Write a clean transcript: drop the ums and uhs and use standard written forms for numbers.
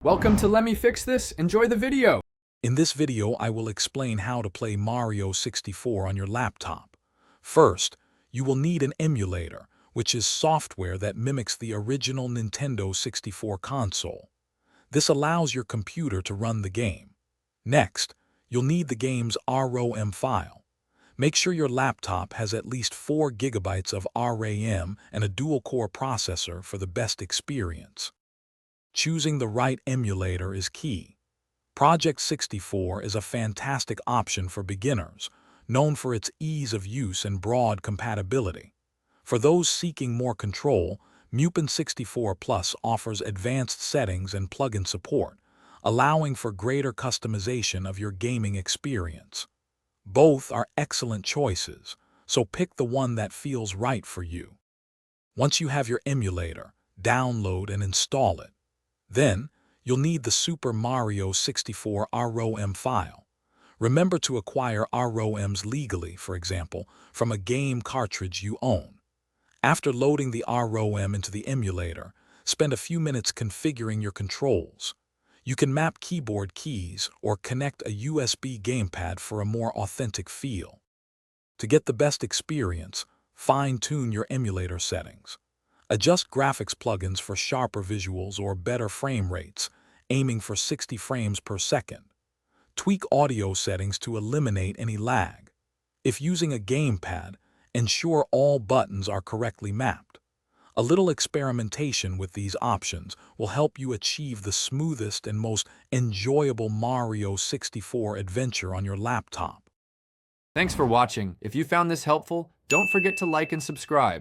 Welcome to Let Me Fix This. Enjoy the video. In this video, I will explain how to play Mario 64 on your laptop. First, you will need an emulator, which is software that mimics the original Nintendo 64 console. This allows your computer to run the game. Next, you'll need the game's ROM file. Make sure your laptop has at least 4 GB of RAM and a dual-core processor for the best experience. Choosing the right emulator is key. Project 64 is a fantastic option for beginners, known for its ease of use and broad compatibility. For those seeking more control, Mupen 64 Plus offers advanced settings and plugin support, allowing for greater customization of your gaming experience. Both are excellent choices, so pick the one that feels right for you. Once you have your emulator, download and install it. Then, you'll need the Super Mario 64 ROM file. Remember to acquire ROMs legally, for example, from a game cartridge you own. After loading the ROM into the emulator, spend a few minutes configuring your controls. You can map keyboard keys or connect a USB gamepad for a more authentic feel. To get the best experience, fine-tune your emulator settings. Adjust graphics plugins for sharper visuals or better frame rates, aiming for 60 frames per second. Tweak audio settings to eliminate any lag. If using a gamepad, ensure all buttons are correctly mapped. A little experimentation with these options will help you achieve the smoothest and most enjoyable Mario 64 adventure on your laptop. Thanks for watching. If you found this helpful, don't forget to like and subscribe.